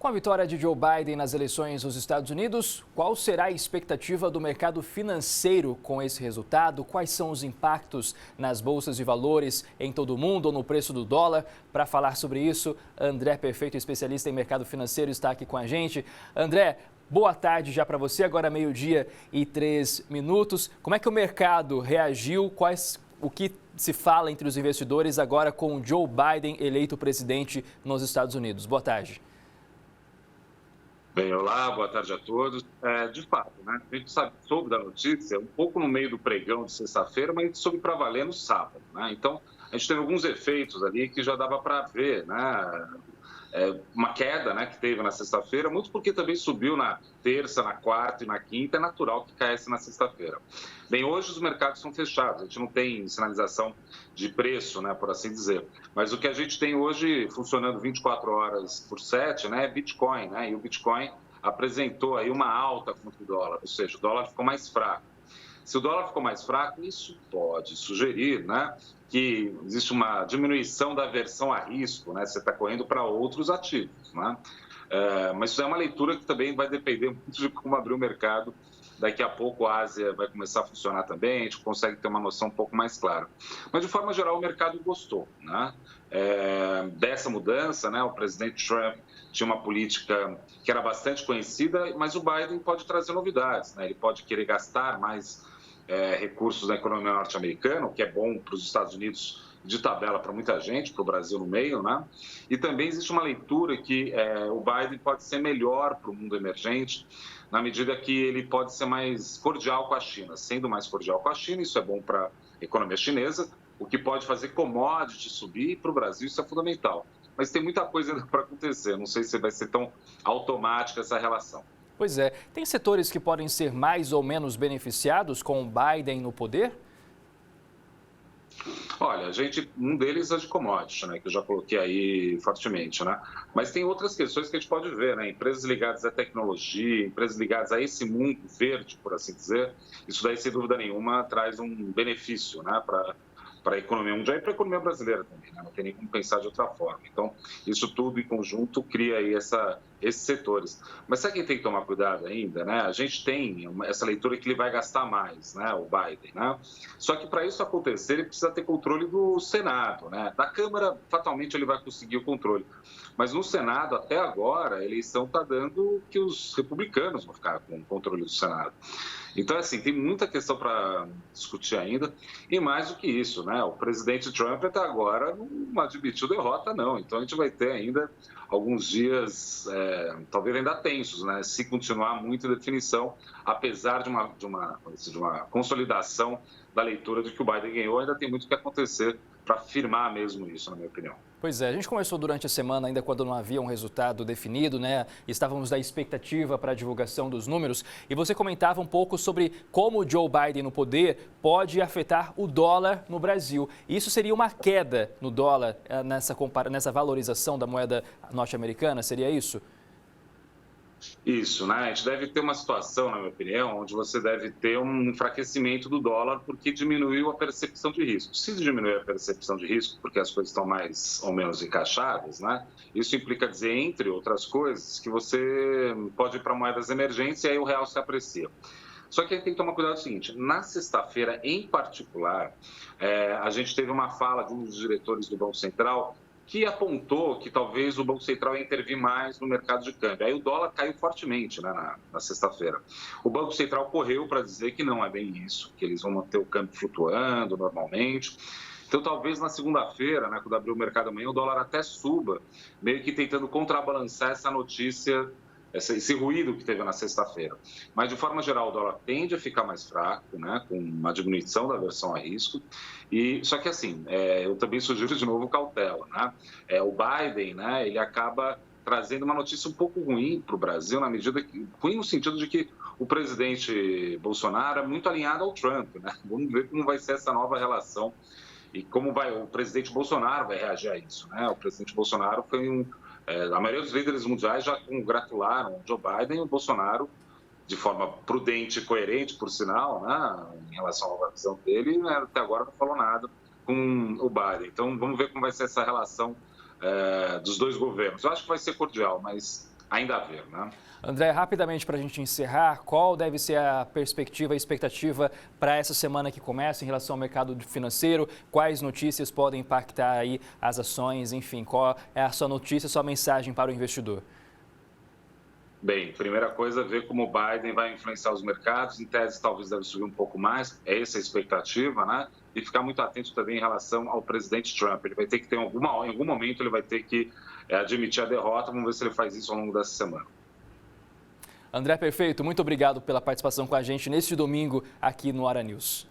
Com a vitória de Joe Biden nas eleições nos Estados Unidos, qual será a expectativa do mercado financeiro com esse resultado? Quais são os impactos nas bolsas de valores em todo o mundo ou no preço do dólar? Para falar sobre isso, André Perfeito, especialista em mercado financeiro, está aqui com a gente. André, boa tarde já para você, agora 12h03. Como é que o mercado reagiu? O que se fala entre os investidores agora com o Joe Biden eleito presidente nos Estados Unidos? Boa tarde. Bem, olá, boa tarde a todos. De fato, né, a gente soube da notícia um pouco no meio do pregão de sexta-feira, mas soube para valer no sábado. Né? Então, a gente teve alguns efeitos ali que já dava para ver, né? Uma queda, né, que teve na sexta-feira, muito porque também subiu na terça, na quarta e na quinta, é natural que caísse na sexta-feira. Bem, hoje os mercados são fechados, a gente não tem sinalização de preço, né, por assim dizer, mas o que a gente tem hoje funcionando 24 horas por 7, né, é Bitcoin, né, e o Bitcoin apresentou aí uma alta contra o dólar, ou seja, o dólar ficou mais fraco. Se o dólar ficou mais fraco, isso pode sugerir, né, que existe uma diminuição da aversão a risco, né? Você está correndo para outros ativos, né? Mas isso é uma leitura que também vai depender muito de como abrir o mercado. Daqui a pouco a Ásia vai começar a funcionar também, a gente consegue ter uma noção um pouco mais clara. Mas, de forma geral, o mercado gostou, né? Dessa mudança, né? O presidente Trump tinha uma política que era bastante conhecida, mas o Biden pode trazer novidades, né? Ele pode querer gastar mais recursos da economia norte-americana, o que é bom para os Estados Unidos de tabela para muita gente, para o Brasil no meio, né? E também existe uma leitura que o Biden pode ser melhor para o mundo emergente, na medida que ele pode ser mais cordial com a China. Sendo mais cordial com a China, isso é bom para a economia chinesa, o que pode fazer commodity subir, e para o Brasil isso é fundamental. Mas tem muita coisa ainda para acontecer, não sei se vai ser tão automática essa relação. Pois é. Tem setores que podem ser mais ou menos beneficiados com o Biden no poder? Olha, um deles é de commodities, né, que eu já coloquei aí fortemente, né? Mas tem outras questões que a gente pode ver, né? Empresas ligadas à tecnologia, empresas ligadas a esse mundo verde, por assim dizer, isso daí, sem dúvida nenhuma, traz um benefício, né, para a economia mundial e para a economia brasileira também, né? Não tem nem como pensar de outra forma. Então, isso tudo em conjunto cria aí esses setores. Mas sabe quem tem que tomar cuidado ainda, né? A gente tem essa leitura que ele vai gastar mais, né? O Biden, né? Só que para isso acontecer, ele precisa ter controle do Senado, né? Da Câmara, fatalmente, ele vai conseguir o controle. Mas no Senado, até agora, a eleição está dando que os republicanos vão ficar com o controle do Senado. Então, assim, tem muita questão para discutir ainda. E mais do que isso, né? O presidente Trump até agora não admitiu derrota, não. Então, a gente vai ter ainda alguns dias, talvez ainda tensos, né? Se continuar muito em definição, apesar de uma consolidação da leitura de que o Biden ganhou, ainda tem muito que acontecer para afirmar mesmo isso, na minha opinião. Pois é, a gente começou durante a semana, ainda quando não havia um resultado definido, né? Estávamos na expectativa para a divulgação dos números. E você comentava um pouco sobre como o Joe Biden no poder pode afetar o dólar no Brasil. Isso seria uma queda no dólar nessa valorização da moeda norte-americana, seria isso? Isso, né? A gente deve ter uma situação, na minha opinião, onde você deve ter um enfraquecimento do dólar porque diminuiu a percepção de risco. Se diminuir a percepção de risco, porque as coisas estão mais ou menos encaixadas, né? Isso implica dizer, entre outras coisas, que você pode ir para moedas emergentes e aí o real se aprecia. Só que a gente tem que tomar cuidado do seguinte, na sexta-feira, em particular, a gente teve uma fala de um dos diretores do Banco Central que apontou que talvez o Banco Central ia intervir mais no mercado de câmbio. Aí o dólar caiu fortemente, né, na sexta-feira. O Banco Central correu para dizer que não é bem isso, que eles vão manter o câmbio flutuando normalmente. Então, talvez na segunda-feira, né, quando abrir o mercado amanhã, o dólar até suba, meio que tentando contrabalançar essa notícia, esse ruído que teve na sexta-feira. Mas, de forma geral, o dólar tende a ficar mais fraco, né, com uma diminuição da aversão a risco. Só que, assim, eu também sugiro de novo cautela. Né? O Biden, né, ele acaba trazendo uma notícia um pouco ruim para o Brasil, na medida que, ruim no sentido de que o presidente Bolsonaro é muito alinhado ao Trump. Né? Vamos ver como vai ser essa nova relação e como o presidente Bolsonaro vai reagir a isso. Né? O presidente Bolsonaro foi a maioria dos líderes mundiais já congratularam o Joe Biden e o Bolsonaro, de forma prudente e coerente, por sinal, né, em relação à visão dele, né, até agora não falou nada com o Biden. Então, vamos ver como vai ser essa relação dos dois governos. Eu acho que vai ser cordial, mas ainda a ver, né? André, rapidamente para a gente encerrar, qual deve ser a perspectiva, a expectativa para essa semana que começa em relação ao mercado financeiro? Quais notícias podem impactar aí as ações? Enfim, qual é a sua notícia, a sua mensagem para o investidor? Bem, primeira coisa, ver como o Biden vai influenciar os mercados. Em tese, talvez deve subir um pouco mais, essa é a expectativa, né? E ficar muito atento também em relação ao presidente Trump. Ele vai ter que ter, em algum momento, ele vai ter que admitir a derrota. Vamos ver se ele faz isso ao longo dessa semana. André, perfeito. Muito obrigado pela participação com a gente neste domingo aqui no Ara News.